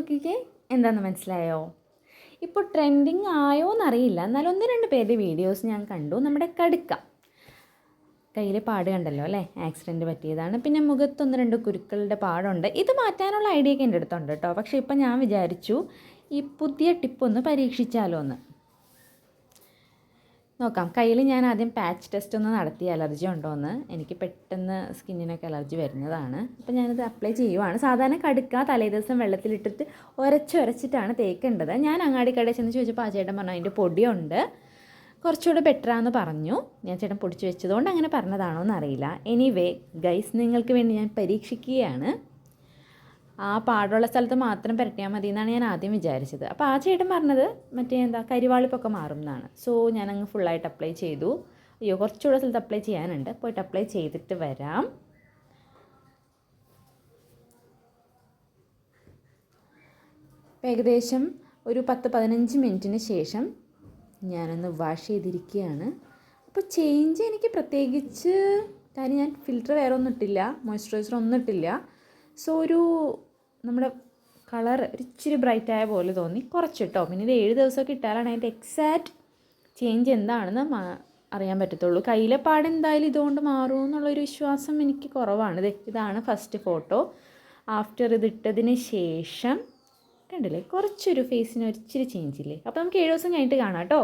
നോക്കിക്കേ, എന്താണെന്ന് മനസ്സിലായോ? ഇപ്പോൾ ട്രെൻഡിങ് ആയോ എന്നറിയില്ല, എന്നാലും 1-2 പേരുടെ വീഡിയോസ് ഞാൻ കണ്ടു. നമ്മുടെ കടുക്ക കയ്യിൽ പാട് കണ്ടല്ലോ അല്ലേ, ആക്സിഡൻറ്റ് പറ്റിയതാണ്. പിന്നെ മുഖത്ത് 1-2 കുരുക്കളുടെ പാടുണ്ട്. ഇത് മാറ്റാനുള്ള ഐഡിയ ഒക്കെ എൻ്റെ അടുത്തുണ്ട് കേട്ടോ. പക്ഷേ ഇപ്പം ഞാൻ വിചാരിച്ചു ഈ പുതിയ ടിപ്പൊന്ന് പരീക്ഷിച്ചാലോ എന്ന്. നോക്കാം. കയ്യിൽ ഞാൻ ആദ്യം പാച്ച് ടെസ്റ്റ് ഒന്ന് നടത്തി, അലർജി ഉണ്ടോ എന്ന്. എനിക്ക് പെട്ടെന്ന് സ്കിന്നിനൊക്കെ അലർജി വരുന്നതാണ്. അപ്പോൾ ഞാനിത് അപ്ലൈ ചെയ്യുവാണ്. സാധാരണ കടുക്ക തലേ ദിവസം വെള്ളത്തിലിട്ടിട്ട് ഉരച്ചിട്ടാണ് തേക്കേണ്ടത്. ഞാൻ അങ്ങാടിക്കടയിൽ ചെന്ന് ചോദിച്ചപ്പോൾ ആ ചേട്ടൻ പറഞ്ഞു അതിൻ്റെ പൊടിയുണ്ട്, കുറച്ചുകൂടെ ബെറ്ററാന്ന് പറഞ്ഞു. ഞാൻ ചേട്ടൻ പൊടിച്ച് വെച്ചതുകൊണ്ട് അങ്ങനെ പറഞ്ഞതാണോ എന്നറിയില്ല. എനിവേ ഗൈസ്, നിങ്ങൾക്ക് വേണ്ടി ഞാൻ പരീക്ഷിക്കുകയാണ്. ആ പാടുള്ള സ്ഥലത്ത് മാത്രം പുരട്ടിയാൽ മതി എന്നാണ് ഞാൻ ആദ്യം വിചാരിച്ചത്. അപ്പോൾ ആ ചേട്ടൻ പറഞ്ഞത് മറ്റേ കരിവാളിപ്പൊക്കെ മാറും എന്നാണ്. സോ ഞാനങ്ങ് ഫുള്ളായിട്ട് അപ്ലൈ ചെയ്തു. അയ്യോ, കുറച്ചുകൂടെ സ്ഥലത്ത് അപ്ലൈ ചെയ്യാനുണ്ട്, പോയിട്ട് അപ്ലൈ ചെയ്തിട്ട് വരാം. ഏകദേശം ഒരു 10-15 മിനിറ്റിന് ശേഷം ഞാനൊന്ന് വാഷ് ചെയ്തിരിക്കുകയാണ്. അപ്പോൾ ചേഞ്ച് എനിക്ക് പ്രത്യേകിച്ച്, കാര്യം ഞാൻ ഫിൽറ്റർ വേറെ ഒന്നും ഇട്ടില്ല, മോയ്സ്ചറൈസർ ഒന്നും ഇട്ടില്ല. സോ നമ്മുടെ കളർ ഒരു ഇച്ചിരി ബ്രൈറ്റായ പോലെ തോന്നി, കുറച്ചിട്ടോ. പിന്നെ ഇത് 7 ദിവസമൊക്കെ ഇട്ടാലാണ് അതിൻ്റെ എക്സാക്റ്റ് ചേഞ്ച് എന്താണെന്ന് അറിയാൻ പറ്റത്തുള്ളൂ. കയ്യിലെ പാട് എന്തായാലും ഇതുകൊണ്ട് മാറുമെന്നുള്ളൊരു വിശ്വാസം എനിക്ക് കുറവാണ്. ഇതാണ് ഫസ്റ്റ് ഫോട്ടോ. ആഫ്റ്റർ ഇതിട്ടതിന് ശേഷം കണ്ടില്ലേ, കുറച്ചൊരു ഫേസിന് ഒരു ഇച്ചിരി ചേഞ്ച് ഇല്ലേ. അപ്പോൾ നമുക്ക് 7 ദിവസം കഴിഞ്ഞിട്ട് കാണാം കേട്ടോ.